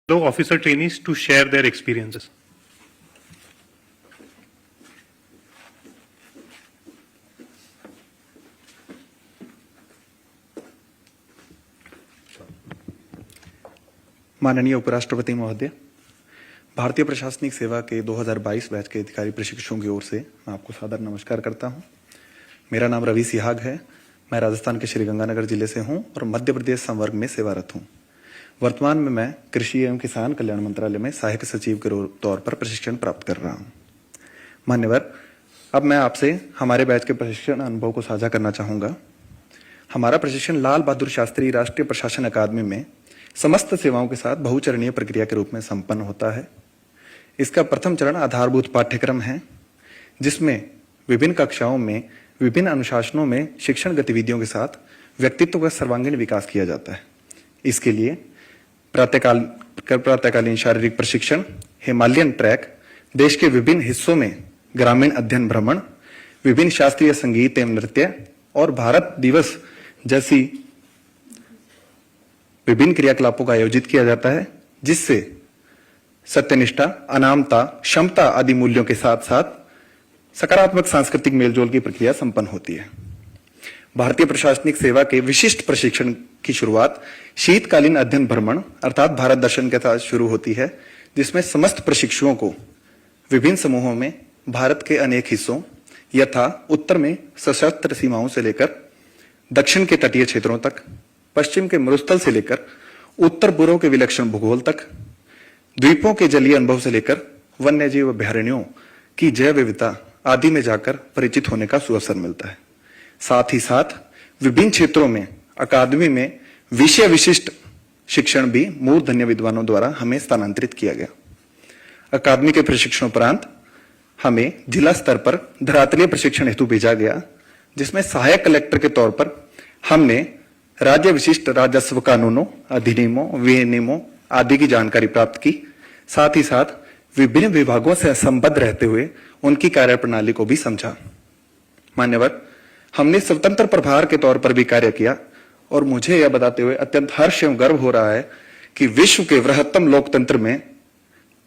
officer trainees to share their experiences. माननीय उपराष्ट्रपति महोदय, भारतीय प्रशासनिक सेवा के 2022 बैच के अधिकारी प्रशिक्षुओं की ओर से मैं आपको सादर नमस्कार करता हूं। मेरा नाम रवि सिहाग है। मैं राजस्थान के श्रीगंगानगर जिले से हूं और मध्य प्रदेश संवर्ग में सेवारत हूं। वर्तमान में मैं कृषि एवं किसान कल्याण मंत्रालय में सहायक सचिव के तौर पर प्रशिक्षण प्राप्त कर रहा हूं। मान्यवर, अब मैं आपसे हमारे बैच के प्रशिक्षण अनुभव को साझा करना चाहूंगा। हमारा प्रशिक्षण लाल बहादुर शास्त्री राष्ट्रीय प्रशासन अकादमी में समस्त सेवाओं के साथ बहुचरणीय प्रक्रिया के रूप में संपन्न होता है। इसका प्रथम चरण आधारभूत पाठ्यक्रम है, जिसमें विभिन्न कक्षाओं में विभिन्न अनुशासनों में शिक्षण गतिविधियों के साथ व्यक्तित्व का सर्वांगीण विकास किया जाता है। इसके लिए प्रातःकालीन शारीरिक प्रशिक्षण, हिमालयन ट्रैक, देश के विभिन्न हिस्सों में ग्रामीण अध्ययन भ्रमण, विभिन्न शास्त्रीय संगीत एवं नृत्य और भारत दिवस जैसी विभिन्न क्रियाकलापों का आयोजित किया जाता है, जिससे सत्यनिष्ठा, अनामता, क्षमता आदि मूल्यों के साथ साथ सकारात्मक सांस्कृतिक मेलजोल की प्रक्रिया संपन्न होती है। भारतीय प्रशासनिक सेवा के विशिष्ट प्रशिक्षण की शुरुआत शीतकालीन अध्ययन भ्रमण अर्थात भारत दर्शन के साथ शुरू होती है, जिसमें समस्त प्रशिक्षुओं को विभिन्न समूहों में भारत के अनेक हिस्सों यथा उत्तर में सशस्त्र सीमाओं से लेकर दक्षिण के तटीय क्षेत्रों तक, पश्चिम के मरुस्थल से लेकर उत्तर पूर्व के विलक्षण भूगोल तक, द्वीपों के जलीय अनुभव से लेकर वन्यजीव अभयारण्यों की जैव विविधता आदि में जाकर परिचित होने का सुअवसर मिलता है। साथ ही साथ विभिन्न क्षेत्रों में अकादमी में विषय विशिष्ट शिक्षण भी मूर्धन्य विद्वानों द्वारा हमें स्थानांतरित किया गया। अकादमी के प्रशिक्षणोपरांत हमें जिला स्तर पर धरातलीय प्रशिक्षण हेतु भेजा गया, जिसमें सहायक कलेक्टर के तौर पर हमने राज्य विशिष्ट राजस्व कानूनों, अधिनियमों, विनियमों आदि की जानकारी प्राप्त की। साथ ही साथ विभिन्न विभागों से संबद्ध रहते हुए उनकी कार्यप्रणाली को भी समझा। मान्यवर, हमने स्वतंत्र प्रभार के तौर पर भी कार्य किया और मुझे यह बताते हुए अत्यंत हर्ष एवं गर्व हो रहा है कि विश्व के वृहत्तम लोकतंत्र में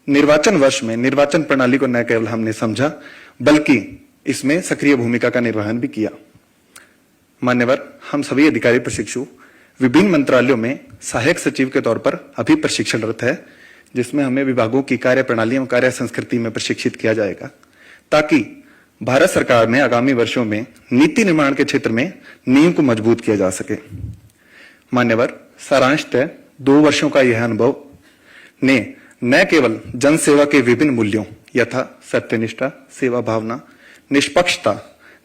निर्वाचन वर्ष में निर्वाचन प्रणाली को न केवल हमने समझा, बल्कि इसमें सक्रिय भूमिका का निर्वहन भी किया। मान्यवर, हम सभी अधिकारी प्रशिक्षु विभिन्न मंत्रालयों में सहायक सचिव के तौर पर अभी प्रशिक्षणरत है, जिसमें हमें विभागों की कार्य प्रणाली एवं कार्य संस्कृति में प्रशिक्षित किया जाएगा, ताकि भारत सरकार में आगामी वर्षों में नीति निर्माण के क्षेत्र में नींव को मजबूत किया जा सके। मान्यवर, सारांशतः 2 वर्षों का यह अनुभव ने न केवल जन सेवा के विभिन्न मूल्यों यथा सत्यनिष्ठा, सेवा भावना, निष्पक्षता,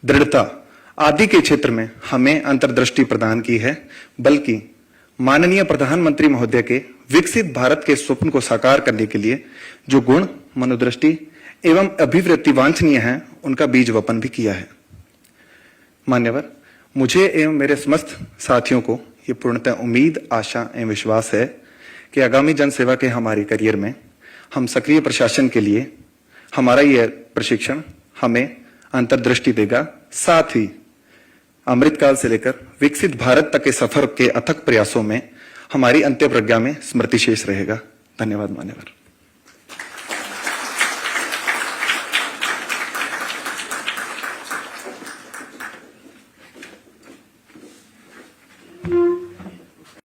दृढ़ता आदि के क्षेत्र में हमें अंतर्दृष्टि प्रदान की है, बल्कि माननीय प्रधानमंत्री महोदय के विकसित भारत के स्वप्न को साकार करने के लिए जो गुण, मनोदृष्टि एवं अभिवृत्ति वांछनीय है, उनका बीज वपन भी किया है। मान्यवर, मुझे एवं मेरे समस्त साथियों को ये पूर्णतः उम्मीद, आशा एवं विश्वास है कि आगामी जनसेवा के हमारे करियर में हम सक्रिय प्रशासन के लिए हमारा यह प्रशिक्षण हमें अंतर्दृष्टि देगा। साथ ही अमृतकाल से लेकर विकसित भारत तक के सफर के अथक प्रयासों में हमारी अंत्य प्रज्ञा में स्मृति शेष रहेगा। धन्यवाद मान्यवर।